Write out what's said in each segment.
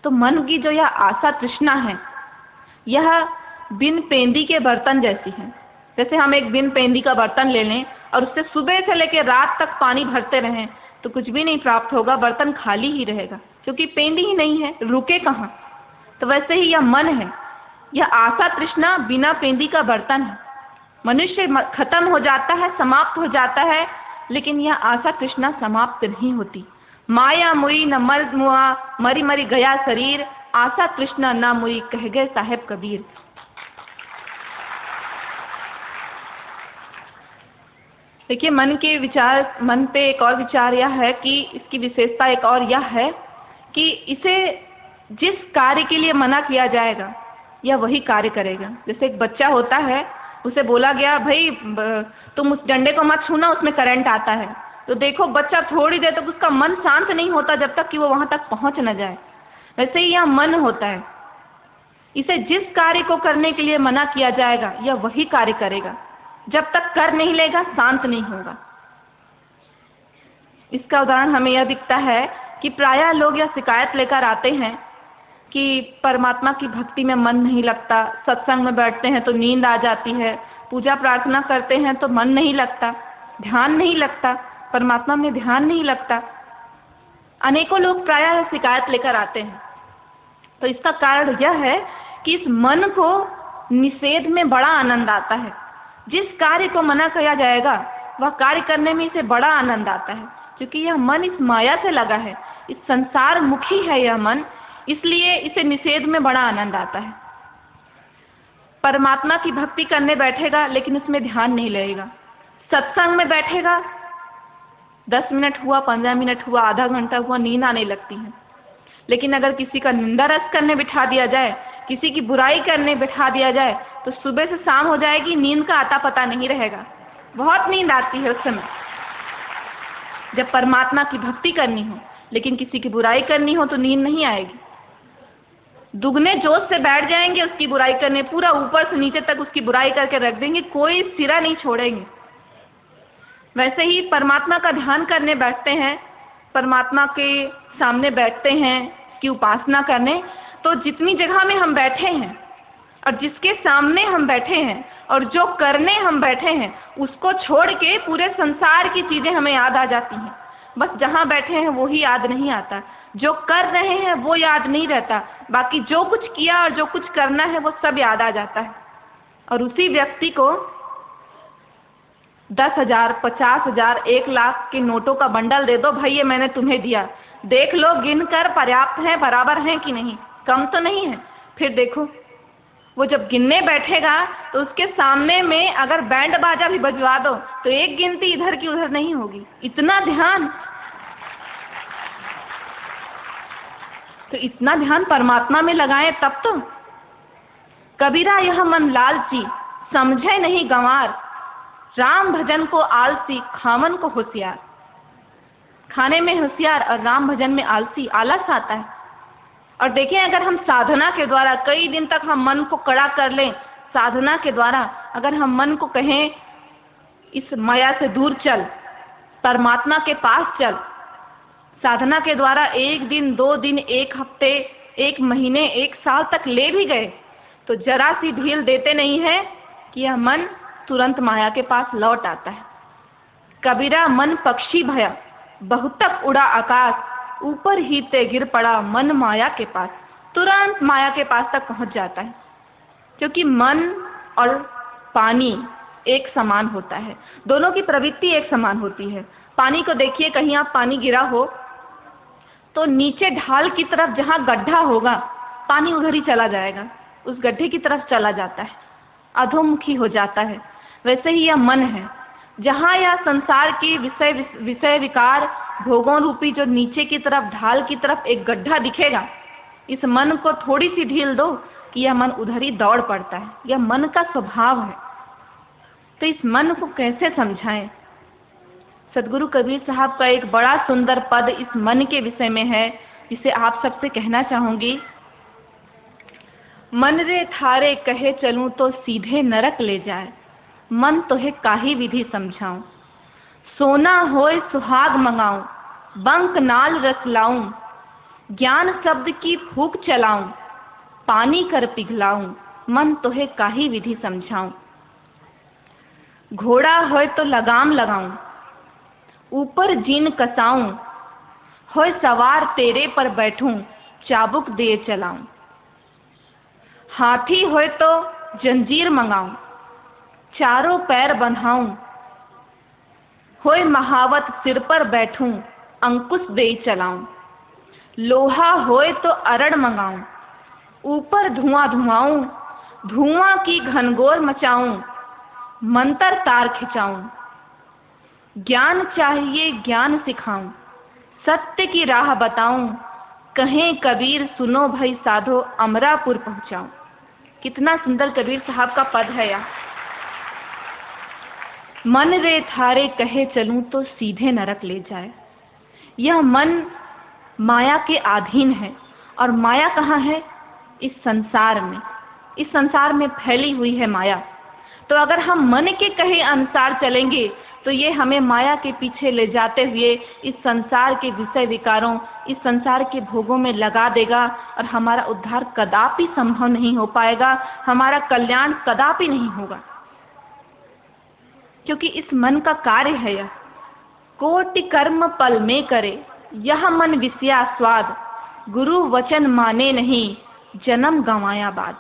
तो मन की जो यह आशा तृष्णा है, यह बिन पेंदी के बर्तन जैसी है। जैसे हम एक बिन पेंदी का बर्तन ले लें और उससे सुबह से लेकर रात तक पानी भरते रहें तो कुछ भी नहीं प्राप्त होगा, बर्तन खाली ही रहेगा, क्योंकि पेंदी ही नहीं है, रुके कहाँ। तो वैसे ही यह मन है, यह आशा तृष्णा बिना पेंदी का बर्तन है। मनुष्य खत्म हो जाता है, समाप्त हो जाता है, लेकिन यह आशा तृष्णा समाप्त नहीं होती। माया मुई न मर मुआ, मरी मरी गया शरीर, आशा तृष्णा ना मुई, कह गए साहेब कबीर। देखिए, मन के विचार, मन पे एक और विचार यह है कि इसकी विशेषता एक और यह है कि इसे जिस कार्य के लिए मना किया जाएगा यह वही कार्य करेगा। जैसे एक बच्चा होता है, उसे बोला गया भाई तुम उस डंडे को मत छूना, उसमें करंट आता है, तो देखो बच्चा थोड़ी देर तक उसका मन शांत नहीं होता जब तक कि वो वहां तक पहुंच न जाए। वैसे ही यह मन होता है, इसे जिस कार्य को करने के लिए मना किया जाएगा यह वही कार्य करेगा, जब तक कर नहीं लेगा शांत नहीं होगा। इसका उदाहरण हमें यह दिखता है कि प्रायः लोग यह शिकायत लेकर आते हैं कि परमात्मा की भक्ति में मन नहीं लगता, सत्संग में बैठते हैं तो नींद आ जाती है, पूजा प्रार्थना करते हैं तो मन नहीं लगता, ध्यान नहीं लगता, परमात्मा में ध्यान नहीं लगता। अनेकों लोग प्रायः शिकायत लेकर आते हैं। तो इसका कारण यह है कि इस मन को निषेध में बड़ा आनंद आता है। जिस कार्य को मना किया जाएगा वह कार्य करने में इसे बड़ा आनंद आता है, क्योंकि यह मन इस माया से लगा है, इस संसार मुखी है यह मन, इसलिए इसे निषेध में बड़ा आनंद आता है। परमात्मा की भक्ति करने बैठेगा लेकिन उसमें ध्यान नहीं लगेगा। सत्संग में बैठेगा, 10 मिनट हुआ, 15 मिनट हुआ, आधा घंटा हुआ, नींद आने लगती है। लेकिन अगर किसी का निंदा रस करने बिठा दिया जाए, किसी की बुराई करने बिठा दिया जाए, तो सुबह से शाम हो जाएगी, नींद का आता पता नहीं रहेगा। बहुत नींद आती है उस समय जब परमात्मा की भक्ति करनी हो, लेकिन किसी की बुराई करनी हो तो नींद नहीं आएगी। दुगने जोश से बैठ जाएंगे उसकी बुराई करने, पूरा ऊपर से नीचे तक उसकी बुराई करके रख देंगे, कोई सिरा नहीं छोड़ेंगे। वैसे ही परमात्मा का ध्यान करने बैठते हैं, परमात्मा के सामने बैठते हैं कि उपासना करने, तो जितनी जगह में हम बैठे हैं और जिसके सामने हम बैठे हैं और जो करने हम बैठे हैं उसको छोड़ के पूरे संसार की चीजें हमें याद आ जाती हैं। बस जहाँ बैठे हैं वो ही याद नहीं आता, जो कर रहे हैं वो याद नहीं रहता, बाकी जो कुछ किया और जो कुछ करना है वो सब याद आ जाता है। और उसी व्यक्ति को 10,000, 50,000, 1 लाख के नोटों का बंडल दे दो, भाई ये मैंने तुम्हें दिया, देख लो गिन कर पर्याप्त है, बराबर है कि नहीं, कम तो नहीं है। फिर देखो वो जब गिनने बैठेगा तो उसके सामने में अगर बैंड बाजा भी बजवा दो तो एक गिनती इधर की उधर नहीं होगी, इतना ध्यान। तो इतना ध्यान परमात्मा में लगाएं तब तो। कबीरा यह मन लालची, समझे नहीं गंवार, राम भजन को आलसी, खामन को होशियार। खाने में होशियार और राम भजन में आलसी, आलस आता है। और देखें, अगर हम साधना के द्वारा कई दिन तक हम मन को कड़ा कर लें, साधना के द्वारा अगर हम मन को कहें इस माया से दूर चल, परमात्मा के पास चल, साधना के द्वारा 1 दिन, 2 दिन, 1 हफ्ते, 1 महीने, 1 साल तक ले भी गए तो जरा सी ढील देते नहीं है कि यह मन तुरंत माया के पास लौट आता है। कबीरा मन पक्षी भया, बहुतक उड़ा आकाश, ऊपर ही ते गिर पड़ा मन माया के पास, तुरंत माया के पास तक पहुंच जाता है। क्योंकि मन और पानी एक समान होता है, दोनों की प्रवृत्ति एक समान होती है। पानी को देखिए, कहीं आप पानी गिरा हो तो नीचे ढाल की तरफ जहां गड्ढा होगा पानी उधर ही चला जाएगा, उस गड्ढे की तरफ चला जाता है, अधोमुखी हो जाता है। वैसे ही यह मन है, जहाँ यह संसार की विषय विकार भोगों रूपी जो नीचे की तरफ ढाल की तरफ एक गड्ढा दिखेगा, इस मन को थोड़ी सी ढील दो कि यह मन उधर ही दौड़ पड़ता है। यह मन का स्वभाव है। तो इस मन को कैसे समझाएं? सदगुरु कबीर साहब का एक बड़ा सुंदर पद इस मन के विषय में है, जिसे आप सबसे कहना चाहूंगी। मन रे थारे कहे चलूं तो सीधे नरक ले जाए, मन तोहे काही विधि समझाऊं। सोना होए सुहाग मंगाऊं, बंक नाल रस लाऊं, ज्ञान शब्द की फूंक चलाऊं, पानी कर पिघलाऊं, मन तोहे काही विधि समझाऊं। घोड़ा होय तो लगाम लगाऊं, ऊपर जीन कसाऊं, होय सवार तेरे पर बैठूं, चाबुक दे चलाऊं। हाथी होय तो जंजीर मंगाऊं, चारों पैर बंधाऊं, होय महावत सिर पर बैठूं, अंकुश दे चलाऊं। लोहा होय तो अरड़ मंगाऊं, ऊपर धुआं धुआऊं, धुआं की घनघोर मचाऊं, मंतर तार खिंचाऊं। ज्ञान चाहिए ज्ञान सिखाऊं, सत्य की राह बताऊं, कहें कबीर सुनो भई साधो, अमरापुर पहुंचाऊं। कितना सुंदर कबीर साहब का पद है यह। मन रे थारे कहे चलूं तो सीधे नरक ले जाए। यह मन माया के अधीन है, और माया कहाँ है? इस संसार में। इस संसार में फैली हुई है माया। तो अगर हम मन के कहे अनुसार चलेंगे तो ये हमें माया के पीछे ले जाते हुए इस संसार के विषय विकारों, इस संसार के भोगों में लगा देगा, और हमारा उद्धार कदापि संभव नहीं हो पाएगा, हमारा कल्याण कदापि नहीं होगा। क्योंकि इस मन का कार्य है यह, कोटि कर्म पल में करे, यह मन विषया स्वाद, गुरु वचन माने नहीं, जन्म गंवाया बाद।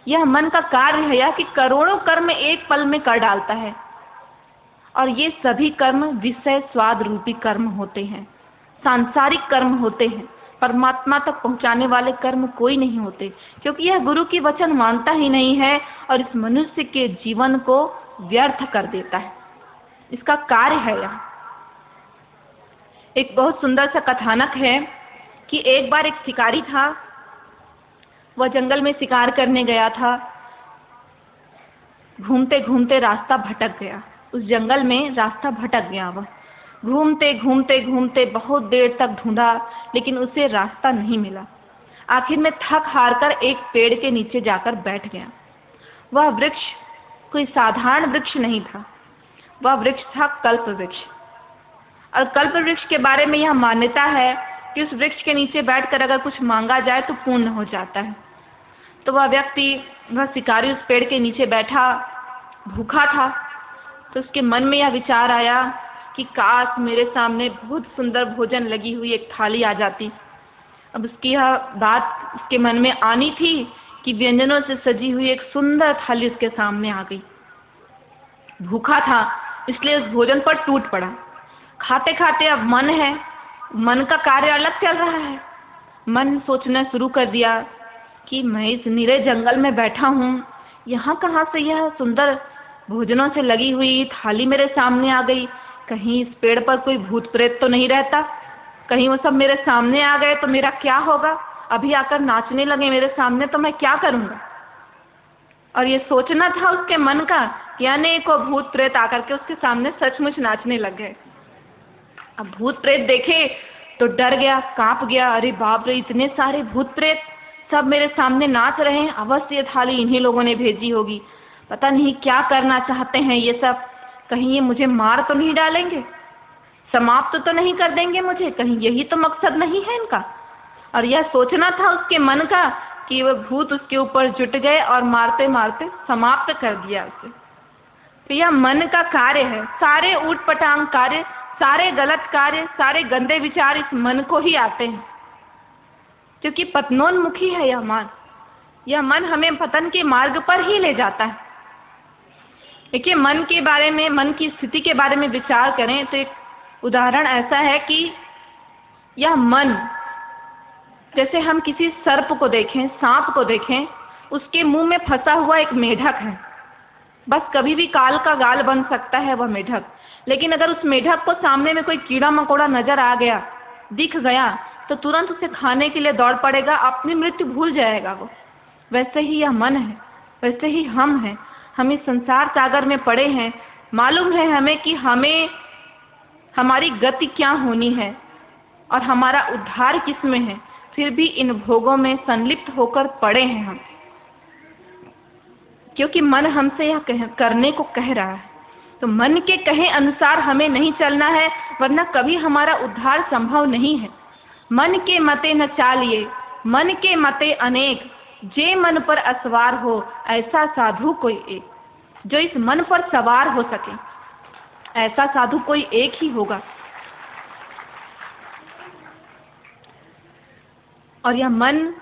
यह मन का कार्य है यह कि करोड़ों कर्म एक पल में कर डालता है, और ये सभी कर्म विषय स्वाद रूपी कर्म होते हैं, सांसारिक कर्म होते हैं। परमात्मा तक पहुंचाने वाले कर्म कोई नहीं होते, क्योंकि यह गुरु की वचन मानता ही नहीं है, और इस मनुष्य के जीवन को व्यर्थ कर देता है। इसका कार्य है यह। एक बहुत सुंदर सा कथानक है कि एक बार एक शिकारी था, वह जंगल में शिकार करने गया था। घूमते घूमते रास्ता भटक गया। उस जंगल में रास्ता भटक गया। वह घूमते घूमते घूमते बहुत देर तक ढूंढा, लेकिन उसे रास्ता नहीं मिला। आखिर में थक हार कर एक पेड़ के नीचे जाकर बैठ गया। वह वृक्ष कोई साधारण वृक्ष नहीं था, वह वृक्ष था कल्प वृक्ष। और कल्प वृक्ष के बारे में यह मान्यता है कि उस वृक्ष के नीचे बैठकर अगर कुछ मांगा जाए तो पूर्ण हो जाता है। तो वह व्यक्ति, वह शिकारी उस पेड़ के नीचे बैठा, भूखा था। तो उसके मन में यह विचार आया कि काश मेरे सामने बहुत सुंदर भोजन लगी हुई एक थाली आ जाती। अब उसकी यह बात उसके मन में आनी थी कि व्यंजनों से सजी हुई एक सुंदर थाली उसके सामने आ गई। भूखा था, इसलिए उस भोजन पर टूट पड़ा। खाते खाते अब मन है, मन का कार्य अलग चल रहा है। मन सोचना शुरू कर दिया कि मैं इस निरे जंगल में बैठा हूँ, यहाँ कहाँ से यह सुंदर भोजनों से लगी हुई थाली मेरे सामने आ गई। कहीं इस पेड़ पर कोई भूत प्रेत तो नहीं रहता? कहीं वो सब मेरे सामने आ गए तो मेरा क्या होगा? अभी आकर नाचने लगे मेरे सामने तो मैं क्या करूँगा? और ये सोचना था उसके मन का कि अनेक भूत प्रेत आकर के उसके सामने सचमुच नाचने लग गए। अब भूत प्रेत देखे तो डर गया, कांप गया। अरे बाप रे, इतने सारे भूत प्रेत सब मेरे सामने नाच रहे हैं, अवश्य ये थाली इन्हीं लोगों ने भेजी होगी। पता नहीं क्या करना चाहते हैं ये सब, कहीं ये मुझे मार तो नहीं डालेंगे, समाप्त तो नहीं कर देंगे मुझे, कहीं यही तो मकसद नहीं है इनका। और यह सोचना था उसके मन का कि वह भूत उसके ऊपर जुट गए और मारते मारते समाप्त कर दिया उसे। तो यह मन का कार्य है। सारे ऊटपटांग कार्य, सारे गलत कार्य, सारे गंदे विचार इस मन को ही आते हैं, क्योंकि पतनोन्मुखी है यह मन। यह मन हमें पतन के मार्ग पर ही ले जाता है। देखिए, मन के बारे में, मन की स्थिति के बारे में विचार करें तो एक उदाहरण ऐसा है कि यह मन, जैसे हम किसी सर्प को देखें, सांप को देखें, उसके मुंह में फंसा हुआ एक मेढक है। बस कभी भी काल का गाल बन सकता है वह मेढक। लेकिन अगर उस मेढक को सामने में कोई कीड़ा मकोड़ा नजर आ गया, दिख गया, तो तुरंत उसे खाने के लिए दौड़ पड़ेगा, अपनी मृत्यु भूल जाएगा वो। वैसे ही यह मन है, वैसे ही हम हैं। हम इस संसार सागर में पड़े हैं। मालूम है हमें कि हमें हमारी गति क्या होनी है और हमारा उद्धार किस में है, फिर भी इन भोगों में संलिप्त होकर पड़े हैं हम, क्योंकि मन हमसे यह करने को कह रहा है। तो मन के कहे अनुसार हमें नहीं चलना है, वरना कभी हमारा उद्धार संभव नहीं है। मन के मते न चालिए, मन के मते अनेक, जे मन पर असवार हो, ऐसा साधु कोई एक। जो इस मन पर सवार हो सके, ऐसा साधु कोई एक ही होगा। और यह मन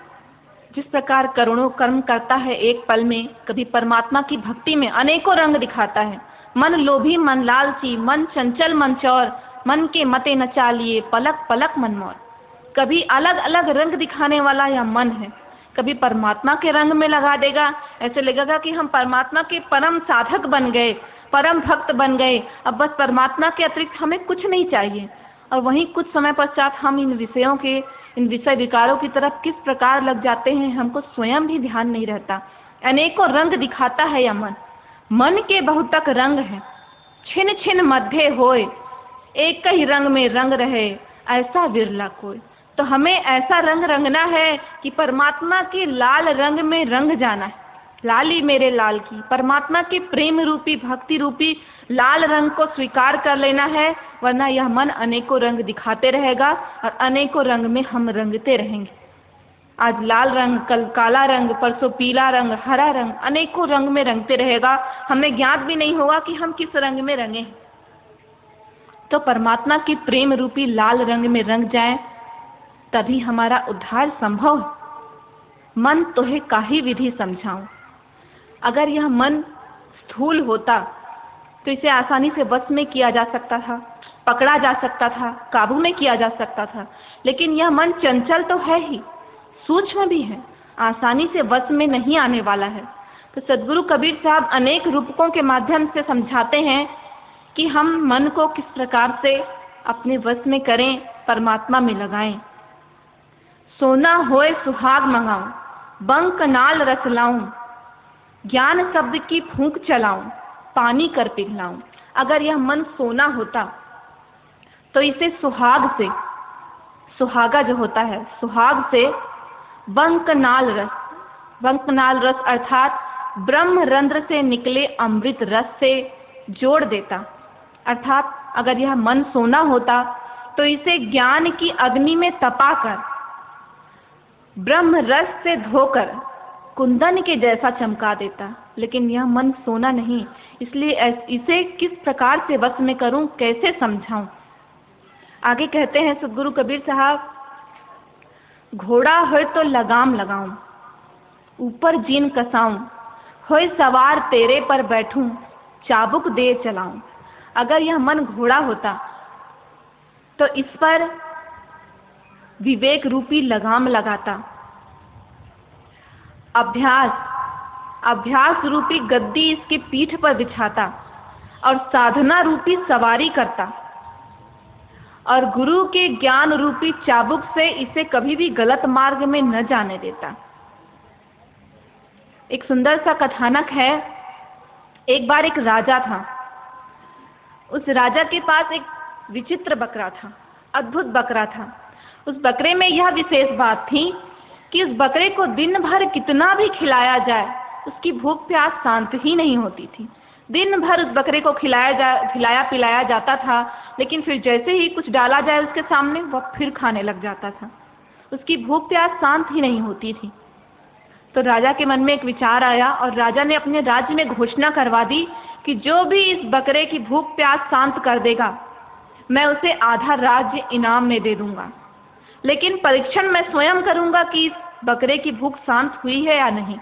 जिस प्रकार करोड़ों कर्म करता है एक पल में, कभी परमात्मा की भक्ति में अनेकों रंग दिखाता है। मन लोभी मन लालची, मन चंचल मन चौर, मन के मते न चालिए, पलक पलक मन मोर। कभी अलग अलग रंग दिखाने वाला यह मन है। कभी परमात्मा के रंग में लगा देगा, ऐसे लगेगा कि हम परमात्मा के परम साधक बन गए, परम भक्त बन गए, अब बस परमात्मा के अतिरिक्त हमें कुछ नहीं चाहिए। और वहीं कुछ समय पश्चात हम इन विषयों के, इन विषय विकारों की तरफ किस प्रकार लग जाते हैं, हमको स्वयं भी ध्यान नहीं रहता। अनेकों रंग दिखाता है यह मन। मन के बहुतक रंग है, छिन छिन मध्य होए, एक ही रंग में रंग रहे, ऐसा बिरला कोई। तो हमें ऐसा रंग रंगना है कि परमात्मा के लाल रंग में रंग जाना है। लाली मेरे लाल की, परमात्मा के प्रेम रूपी, भक्ति रूपी लाल रंग को स्वीकार कर लेना है, वरना यह मन अनेकों रंग दिखाते रहेगा और अनेकों रंग में हम रंगते रहेंगे। आज लाल रंग, कल काला रंग, परसों पीला रंग, हरा रंग, अनेकों रंग में रंगते रहेगा। हमें ज्ञात भी नहीं होगा कि हम किस रंग में रंगे। तो परमात्मा की प्रेम रूपी लाल रंग में रंग जाए, तभी हमारा उद्धार संभव। मन तोहे काहे विधि समझाऊं। अगर यह मन स्थूल होता तो इसे आसानी से वश में किया जा सकता था, पकड़ा जा सकता था, काबू में किया जा सकता था। लेकिन यह मन चंचल तो है ही, सूक्ष्म भी है, आसानी से वश में नहीं आने वाला है। तो सद्गुरु कबीर साहब अनेक रूपकों के माध्यम से समझाते हैं कि हम मन को किस प्रकार से अपने वश में करें, परमात्मा में लगाएं। सोना होए सुहाग मंगाऊं, बंक नाल रस लाऊं, ज्ञान शब्द की फूंक चलाऊं, पानी कर पिघलाऊं। अगर यह मन सोना होता तो इसे सुहाग से, सुहागा जो होता है, सुहाग से बंकनाल रस, बंकनाल रस अर्थात ब्रह्म रंध्र से निकले अमृत रस से जोड़ देता। अर्थात अगर यह मन सोना होता तो इसे ज्ञान की अग्नि में तपाकर, ब्रह्म रस से धोकर कुंदन के जैसा चमका देता। लेकिन यह मन सोना नहीं, इसलिए इसे किस प्रकार से वश में करूं, कैसे समझाऊं। आगे कहते हैं सद्गुरु कबीर साहब, घोड़ा हो तो लगाम लगाऊं, ऊपर जीन कसाऊं, होए सवार तेरे पर बैठूं, चाबुक दे चलाऊं। अगर यह मन घोड़ा होता तो इस पर विवेक रूपी लगाम लगाता, अभ्यास रूपी गद्दी इसकी पीठ पर बिछाता और साधना रूपी सवारी करता और गुरु के ज्ञान रूपी चाबुक से इसे कभी भी गलत मार्ग में न जाने देता। एक सुंदर सा कथानक है। एक बार एक राजा था। उस राजा के पास एक विचित्र बकरा था, अद्भुत बकरा था। उस बकरे में यह विशेष बात थी कि उस बकरे को दिन भर कितना भी खिलाया जाए, उसकी भूख प्यास शांत ही नहीं होती थी। दिन भर उस बकरे को खिलाया पिलाया जाता था, लेकिन फिर जैसे ही कुछ डाला जाए उसके सामने, वह फिर खाने लग जाता था। उसकी भूख प्यास शांत ही नहीं होती थी। तो राजा के मन में एक विचार आया और राजा ने अपने राज्य में घोषणा करवा दी कि जो भी इस बकरे की भूख प्यास शांत कर देगा, मैं उसे आधा राज्य इनाम में दे दूंगा। लेकिन परीक्षण मैं स्वयं करूंगा कि इस बकरे की भूख शांत हुई है या नहीं।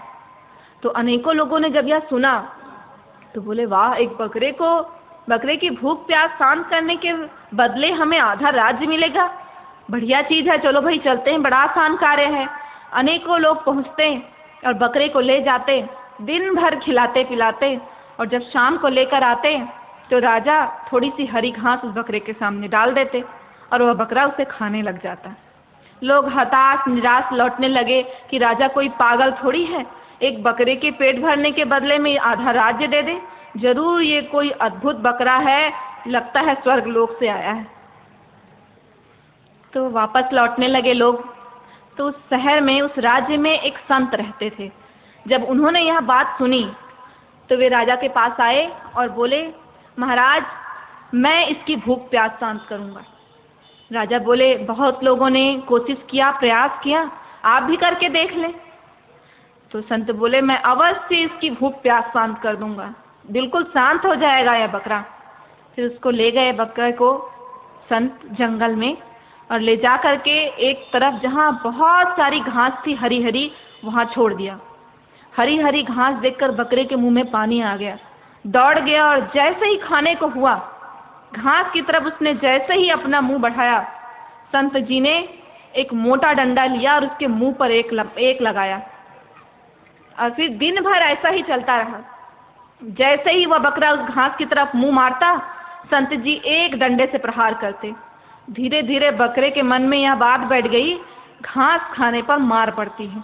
तो अनेकों लोगों ने जब यह सुना तो बोले, वाह, एक बकरे की भूख प्यास शांत करने के बदले हमें आधा राज्य मिलेगा, बढ़िया चीज है, चलो भाई चलते हैं, बड़ा आसान कार्य है। अनेकों लोग पहुंचते और बकरे को ले जाते, दिन भर खिलाते पिलाते, और जब शाम को लेकर आते तो राजा थोड़ी सी हरी घास उस बकरे के सामने डाल देते और वह बकरा उसे खाने लग जाता। लोग हताश निराश लौटने लगे कि राजा कोई पागल थोड़ी है, एक बकरे के पेट भरने के बदले में आधा राज्य दे दे, जरूर ये कोई अद्भुत बकरा है, लगता है स्वर्ग लोक से आया है। तो वापस लौटने लगे लोग। तो उस शहर में, उस राज्य में एक संत रहते थे। जब उन्होंने यह बात सुनी तो वे राजा के पास आए और बोले, महाराज, मैं इसकी भूख प्यास शांत करूंगा। राजा बोले, बहुत लोगों ने कोशिश किया, प्रयास किया, आप भी करके देख लें। तो संत बोले, मैं अवश्य इसकी भूख प्यास शांत कर दूंगा, बिल्कुल शांत हो जाएगा यह बकरा। फिर उसको ले गए बकरे को संत जंगल में, और ले जा करके एक तरफ जहाँ बहुत सारी घास थी हरी हरी, वहाँ छोड़ दिया। हरी हरी घास देखकर बकरे के मुंह में पानी आ गया, दौड़ गया, और जैसे ही खाने को हुआ, घास की तरफ उसने जैसे ही अपना मुंह बढ़ाया, संत जी ने एक मोटा डंडा लिया और उसके मुंह पर एक लगाया। और फिर दिन भर ऐसा ही चलता रहा। जैसे ही वह बकरा उस घास की तरफ मुंह मारता, संत जी एक डंडे से प्रहार करते। धीरे धीरे बकरे के मन में यह बात बैठ गई, घास खाने पर मार पड़ती है।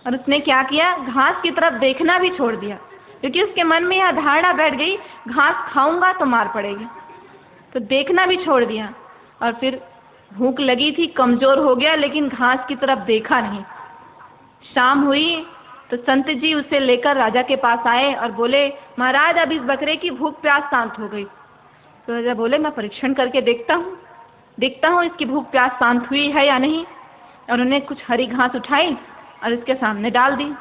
और उसने क्या किया, घास की तरफ देखना भी छोड़ दिया, क्योंकि उसके मन में यह धारणा बैठ गई, घास खाऊंगा तो मार पड़ेगी। तो देखना भी छोड़ दिया। और फिर भूख लगी थी, कमजोर हो गया, लेकिन घास की तरफ देखा नहीं। शाम हुई तो संत जी उसे लेकर राजा के पास आए और बोले, महाराज, अब इस बकरे की भूख प्यास शांत हो गई। तो राजा बोले, मैं परीक्षण करके देखता हूँ इसकी भूख प्यास शांत हुई है या नहीं। और उन्होंने कुछ हरी घास उठाई और इसके सामने डाल दी।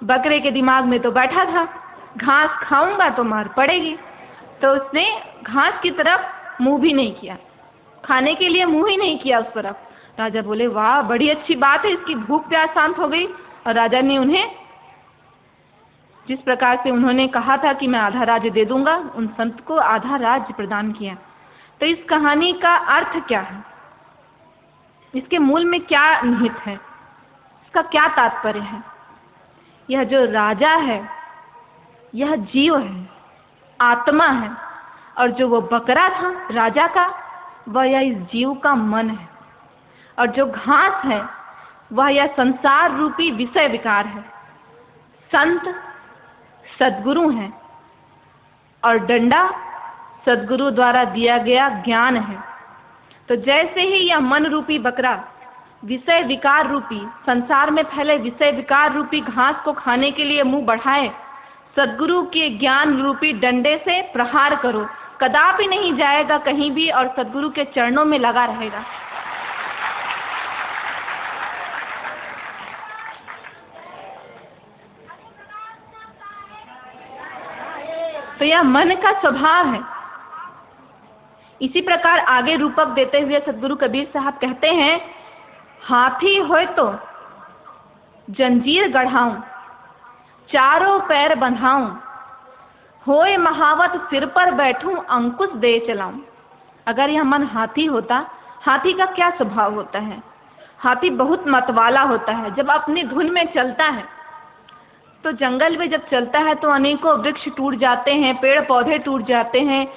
बकरे के दिमाग में तो बैठा था, घास खाऊंगा तो मार पड़ेगी। तो उसने घास की तरफ मुंह भी नहीं किया, खाने के लिए मुंह ही नहीं किया उस तरफ। राजा बोले, वाह, बड़ी अच्छी बात है, इसकी भूख प्यास शांत हो गई। और राजा ने उन्हें, जिस प्रकार से उन्होंने कहा था कि मैं आधा राज्य दे दूंगा, उन संत को आधा राज्य प्रदान किया। तो इस कहानी का अर्थ क्या है, इसके मूल में क्या निहित है, इसका क्या तात्पर्य है? यह जो राजा है, यह जीव है, आत्मा है, और जो वो बकरा था राजा का, वह यह इस जीव का मन है। और जो घास है वह यह संसार रूपी विषय विकार है। संत सद्गुरु हैं और डंडा सद्गुरु द्वारा दिया गया ज्ञान है। तो जैसे ही यह मन रूपी बकरा विषय विकार रूपी, संसार में फैले विषय विकार रूपी घास को खाने के लिए मुंह बढ़ाए, सद्गुरु के ज्ञान रूपी डंडे से प्रहार करो, कदापि नहीं जाएगा कहीं भी और सद्गुरु के चरणों में लगा रहेगा। तो यह मन का स्वभाव है। इसी प्रकार आगे रूपक देते हुए सद्गुरु कबीर साहब कहते हैं, हाथी होए तो जंजीर गढ़ाऊं, चारों पैर बंधाऊं, होए महावत सिर पर बैठूं, अंकुश दे चलाऊं। अगर यह मन हाथी होता, हाथी का क्या स्वभाव होता है? हाथी बहुत मतवाला होता है। जब अपनी धुन में चलता है तो जंगल में जब चलता है तो अनेकों वृक्ष टूट जाते हैं, पेड़ पौधे टूट जाते हैं,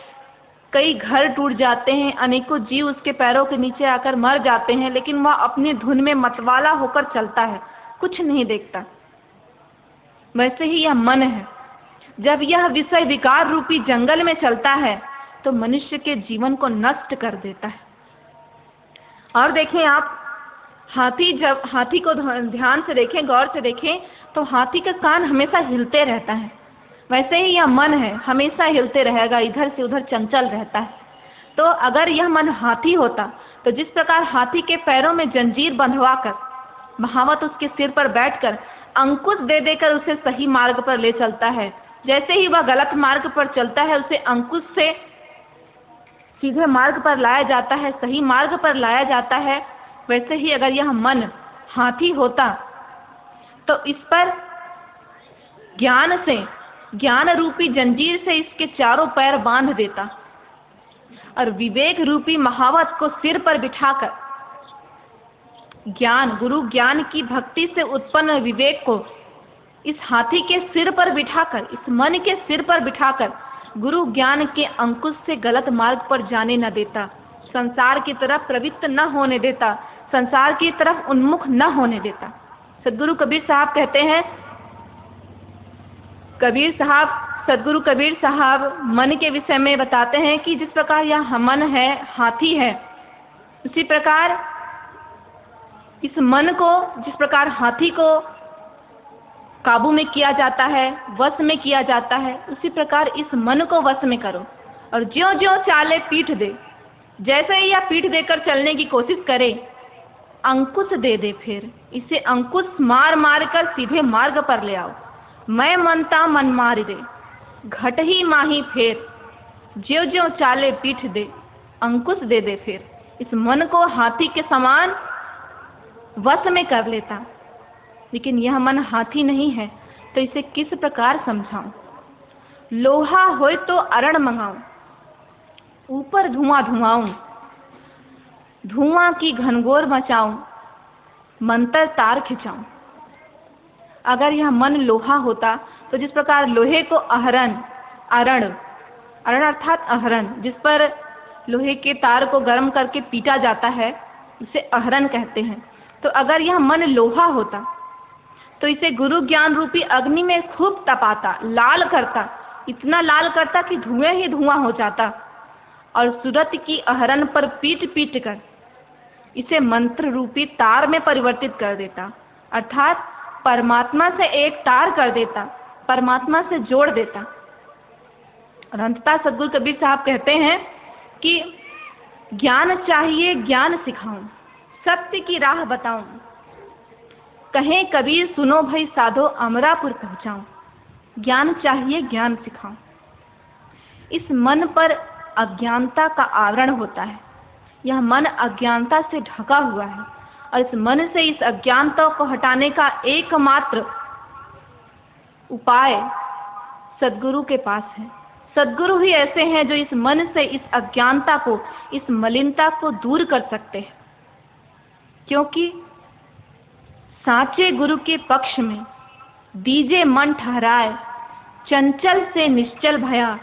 कई घर टूट जाते हैं, अनेकों जीव उसके पैरों के नीचे आकर मर जाते हैं, लेकिन वह अपनी धुन में मतवाला होकर चलता है, कुछ नहीं देखता। वैसे ही यह मन है, जब यह विषय विकार रूपी जंगल में चलता है तो मनुष्य के जीवन को नष्ट कर देता है। और देखें आप, जब हाथी को ध्यान से देखें, गौर से देखें, तो हाथी का कान हमेशा हिलते रहता है। वैसे ही यह मन है, हमेशा हिलते रहेगा, इधर से उधर चंचल रहता है। तो अगर यह मन हाथी होता तो जिस प्रकार हाथी के पैरों में जंजीर बंधवा कर महावत उसके सिर पर बैठकर अंकुश दे देकर उसे सही मार्ग पर ले चलता है, जैसे ही वह गलत मार्ग पर चलता है उसे अंकुश से सीधे मार्ग पर लाया जाता है, सही मार्ग पर लाया जाता है। वैसे ही अगर यह मन हाथी होता तो इस पर ज्ञान रूपी जंजीर से इसके चारों पैर बांध देता और विवेक रूपी महावत को सिर पर बिठाकर गुरु ज्ञान की भक्ति से उत्पन्न विवेक को इस हाथी के सिर पर बिठाकर, इस मन के सिर पर बिठाकर गुरु ज्ञान के अंकुश से गलत मार्ग पर जाने न देता, संसार की तरफ प्रवृत्त न होने देता, संसार की तरफ उन्मुख न होने देता। सद्गुरु कबीर साहब कहते हैं, सद्गुरु कबीर साहब मन के विषय में बताते हैं कि जिस प्रकार यह मन है, हाथी है, उसी प्रकार इस मन को, जिस प्रकार हाथी को काबू में किया जाता है, वश में किया जाता है, उसी प्रकार इस मन को वश में करो और ज्यों ज्यों चाले पीठ दे, जैसे ही यह पीठ देकर चलने की कोशिश करे, अंकुश दे दे फिर, इसे अंकुश मार मार कर सीधे मार्ग पर ले आओ। मैं मनता मन मार दे, घट ही माही फेर, ज्यों ज्यों चाले पीठ दे, अंकुश दे दे फिर। इस मन को हाथी के समान वश में कर लेता, लेकिन यह मन हाथी नहीं है, तो इसे किस प्रकार समझाऊं? लोहा होए तो अरण मंगाऊं, ऊपर धुआं धुआऊं, धुआं की घनघोर मचाऊं, मंतर तार खिंचाऊं। अगर यह मन लोहा होता तो जिस प्रकार लोहे को अरण अर्थात अहरण, जिस पर लोहे के तार को गर्म करके पीटा जाता है, उसे अहरण कहते हैं। तो अगर यह मन लोहा होता तो इसे गुरु ज्ञान रूपी अग्नि में खूब तपाता, लाल करता, इतना लाल करता कि धुएं ही धुआं हो जाता, और सूरत की अहरण पर पीट पीट कर इसे मंत्र रूपी तार में परिवर्तित कर देता, अर्थात परमात्मा से एक तार कर देता, परमात्मा से जोड़ देता। और अंततः सदगुरु कबीर साहब कहते हैं कि ज्ञान चाहिए ज्ञान सिखाऊं, सत्य की राह बताऊं, कहें कबीर सुनो भाई साधो अमरापुर पहुंचाऊं। ज्ञान चाहिए ज्ञान सिखाऊं। इस मन पर अज्ञानता का आवरण होता है, यह मन अज्ञानता से ढका हुआ है, और इस मन से इस अज्ञानता को हटाने का एकमात्र उपाय सदगुरु के पास है। सदगुरु ही ऐसे हैं जो इस मन से इस अज्ञानता को, इस मलिनता को दूर कर सकते हैं, क्योंकि साचे गुरु के पक्ष में दीजे मन ठहराए, चंचल से निश्चल भया,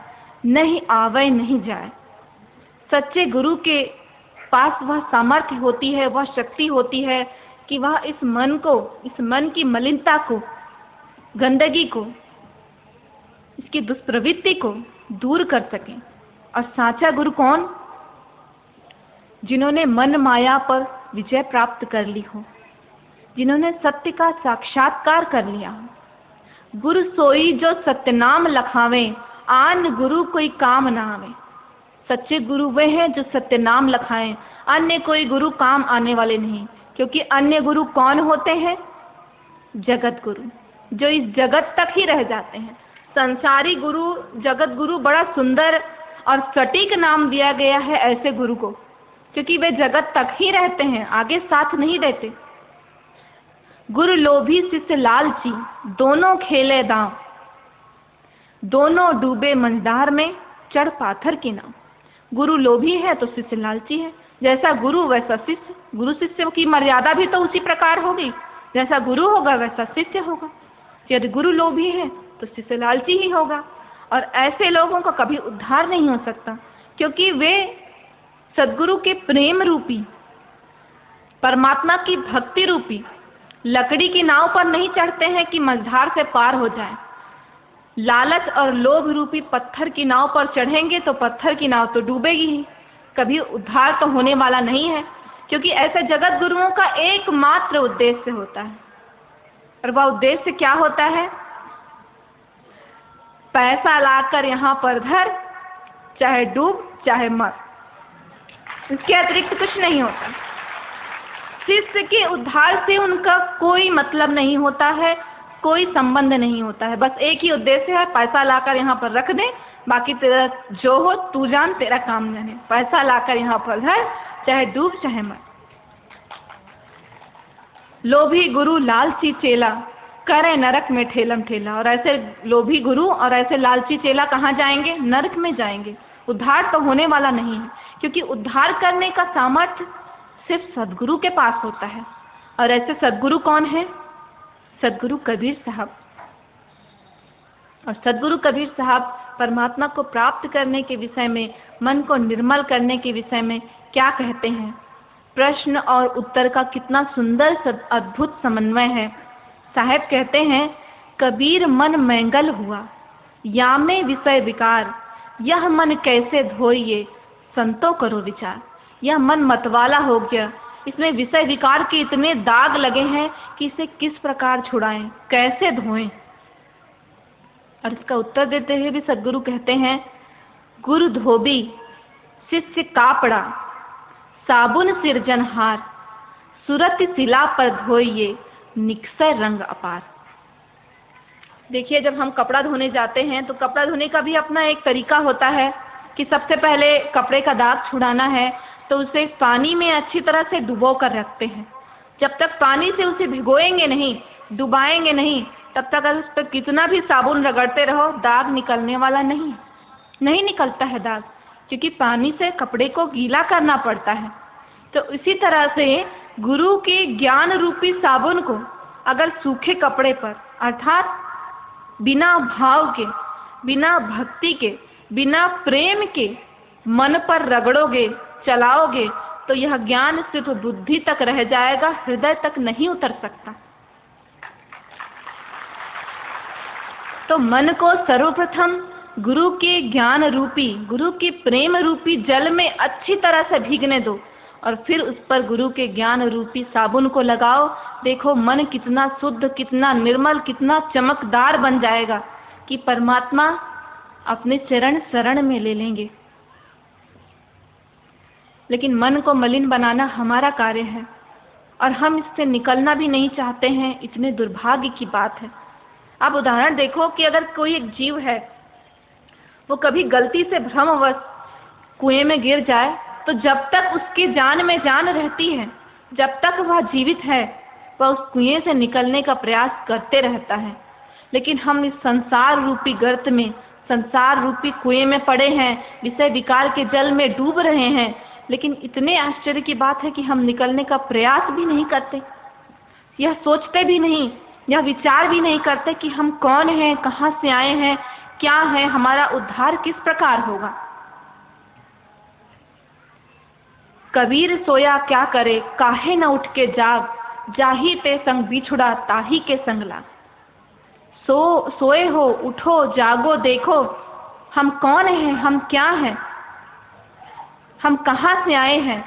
नहीं आवे नहीं जाए। सच्चे गुरु के पास वह सामर्थ्य होती है, वह शक्ति होती है कि वह इस मन को, इस मन की मलिनता को, गंदगी को, इसकी दुष्प्रवृत्ति को दूर कर सकें। और साचा गुरु कौन? जिन्होंने मन माया पर विजय प्राप्त कर ली हो, जिन्होंने सत्य का साक्षात्कार कर लिया हो। गुरु सोई जो सत्य नाम लखावे, आन गुरु कोई काम ना आवे। सच्चे गुरु वे हैं जो सत्य नाम लखाएं, अन्य कोई गुरु काम आने वाले नहीं। क्योंकि अन्य गुरु कौन होते हैं? जगत गुरु, जो इस जगत तक ही रह जाते हैं। संसारी गुरु, जगत गुरु, बड़ा सुंदर और सटीक नाम दिया गया है ऐसे गुरु को, क्योंकि वे जगत तक ही रहते हैं, आगे साथ नहीं देते। गुरु लोभी शिष्य लालची, दोनों खेले दांव, दोनों डूबे मंझधार में, चढ़ पाथर की नाव। गुरु लोभी है तो शिष्य लालची है, जैसा गुरु वैसा शिष्य। गुरु शिष्य की मर्यादा भी तो उसी प्रकार होगी, जैसा गुरु होगा वैसा शिष्य होगा। यदि गुरु लोभी है तो शिष्य लालची ही होगा, और ऐसे लोगों का कभी उद्धार नहीं हो सकता, क्योंकि वे सदगुरु के प्रेम रूपी, परमात्मा की भक्ति रूपी लकड़ी की नाव पर नहीं चढ़ते हैं कि मझधार से पार हो जाए। लालच और लोभ रूपी पत्थर की नाव पर चढ़ेंगे तो पत्थर की नाव तो डूबेगी ही, कभी उद्धार तो होने वाला नहीं है। क्योंकि ऐसे जगत गुरुओं का एकमात्र उद्देश्य होता है, और वह उद्देश्य क्या होता है? पैसा लाकर यहाँ पर धर, चाहे डूब चाहे मर, इसके अतिरिक्त कुछ नहीं होता। शिष्य के उद्धार से उनका कोई मतलब नहीं होता है, कोई संबंध नहीं होता है। बस एक ही उद्देश्य है, पैसा लाकर यहाँ पर रख दे, बाकी तेरा जो हो तू जान, तेरा काम जाने। पैसा लाकर यहाँ पर धर, चाहे डूब चाहे मर। लोभी गुरु लालची चेला, करे नरक में ठेलम ठेला। और ऐसे लोभी गुरु और ऐसे लालची चेला कहाँ जाएंगे? नरक में जाएंगे। उद्धार तो होने वाला नहीं है, क्योंकि उद्धार करने का सामर्थ्य सिर्फ सदगुरु के पास होता है। और ऐसे सदगुरु कौन है? सदगुरु कबीर साहब। और सदगुरु कबीर साहब परमात्मा को प्राप्त करने के विषय में, मन को निर्मल करने के विषय में क्या कहते हैं? प्रश्न और उत्तर का कितना सुंदर अद्भुत समन्वय है। साहेब कहते हैं, कबीर मन मैंगल हुआ, यामे विषय विकार, यह मन कैसे धोइए, संतो करो विचार। यह मन मतवाला हो गया, इसमें विषय विकार के इतने दाग लगे हैं कि इसे किस प्रकार छुड़ाएं, कैसे धोएं। और इसका उत्तर देते हुए भी सदगुरु कहते हैं, गुरु धोबी शिष्य कापड़ा साबुन सिरजनहार, सुरत शिला पर धोइए निकसय रंग अपार। देखिए, जब हम कपड़ा धोने जाते हैं तो कपड़ा धोने का भी अपना एक तरीका होता है कि सबसे पहले कपड़े का दाग छुड़ाना है तो उसे पानी में अच्छी तरह से डुबो कर रखते हैं। जब तक पानी से उसे भिगोएंगे नहीं, डुबाएंगे नहीं, तब तक अगर उस पर कितना भी साबुन रगड़ते रहो, दाग निकलने वाला नहीं निकलता है दाग, क्योंकि पानी से कपड़े को गीला करना पड़ता है। तो इसी तरह से गुरु के ज्ञान रूपी साबुन को अगर सूखे कपड़े पर, अर्थात बिना भाव के, बिना भक्ति के, बिना प्रेम के मन पर रगड़ोगे, चलाओगे, तो यह ज्ञान सिर्फ बुद्धि तक रह जाएगा, हृदय तक नहीं उतर सकता। तो मन को सर्वप्रथम गुरु के ज्ञान रूपी, गुरु के प्रेम रूपी जल में अच्छी तरह से भीगने दो और फिर उस पर गुरु के ज्ञान रूपी साबुन को लगाओ। देखो मन कितना शुद्ध, कितना निर्मल, कितना चमकदार बन जाएगा कि परमात्मा अपने चरण शरण में ले लेंगे। लेकिन मन को मलिन बनाना हमारा कार्य है और हम इससे निकलना भी नहीं चाहते हैं। इतने दुर्भाग्य की बात है। आप उदाहरण देखो कि अगर कोई एक जीव है, वो कभी गलती से भ्रमवश कुएं में गिर जाए, तो जब तक उसकी जान में जान रहती है, जब तक वह जीवित है, वह उस कुएं से निकलने का प्रयास करते रहता है। लेकिन हम इस संसार रूपी गर्त में, संसार रूपी कुएं में पड़े हैं, विषय विकार के जल में डूब रहे हैं, लेकिन इतने आश्चर्य की बात है कि हम निकलने का प्रयास भी नहीं करते। यह सोचते भी नहीं, यह विचार भी नहीं करते कि हम कौन हैं, कहाँ से आए हैं, क्या है, हमारा उद्धार किस प्रकार होगा। कबीर सोया क्या करे, काहे न उठ के जाग, जाही ते संग बिछुड़ा ताही के संग लाग। सोए हो, उठो, जागो, देखो हम कौन हैं, हम क्या हैं, हम कहाँ से आए हैं,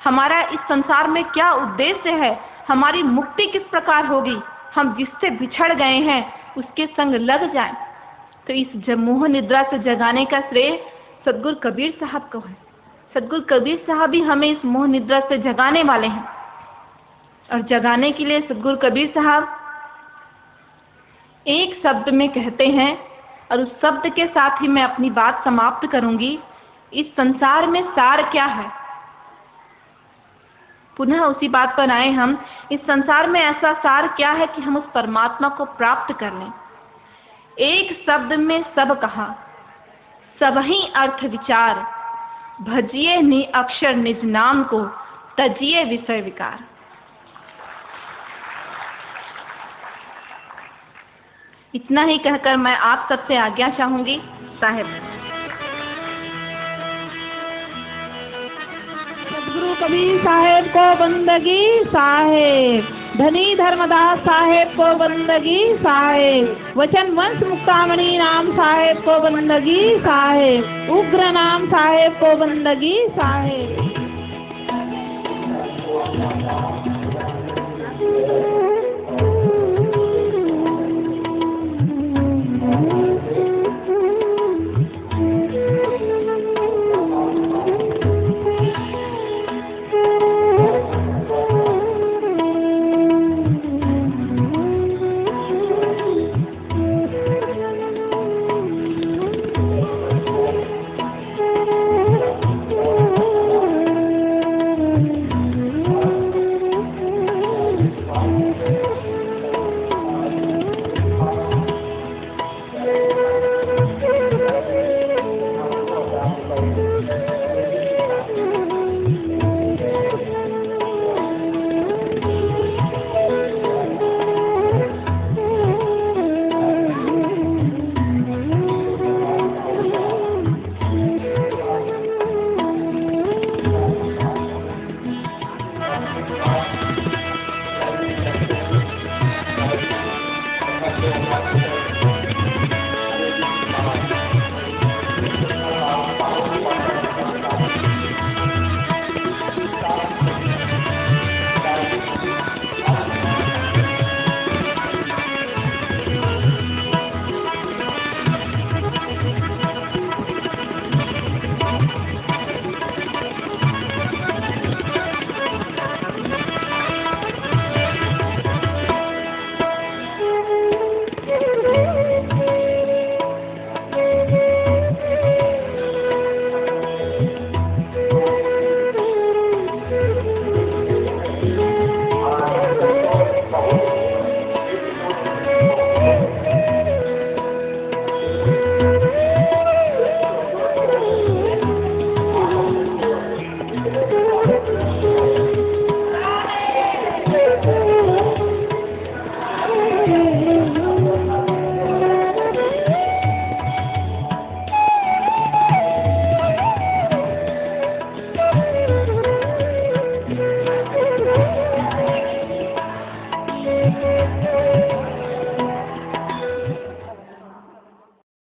हमारा इस संसार में क्या उद्देश्य है, हमारी मुक्ति किस प्रकार होगी। हम जिससे बिछड़ गए हैं उसके संग लग जाएं। तो इस मोह निद्रा से जगाने का श्रेय सद्गुरु कबीर साहब को है। सद्गुरु कबीर साहब भी हमें इस मोह निद्रा से जगाने वाले हैं। और जगाने के लिए सद्गुरु कबीर साहब एक शब्द में कहते हैं, और उस शब्द के साथ ही मैं अपनी बात समाप्त करूंगी। इस संसार में सार क्या है? पुनः उसी बात पर आए हम। इस संसार में ऐसा सार क्या है कि हम उस परमात्मा को प्राप्त कर लें। एक शब्द में सब कहा, सब ही अर्थ विचार, भजिए नि अक्षर निज नाम को, तजिए विषय विकार। इतना ही कहकर मैं आप सबसे आज्ञा चाहूंगी। साहेब। सद्गुरु कबीर साहेब को बंदगी साहेब, धनी धर्मदास साहेब को बंदगी साहेब, वचन वंश मुक्तामणि नाम साहेब को बंदगी साहेब, उग्र नाम साहेब को बंदगी साहेब।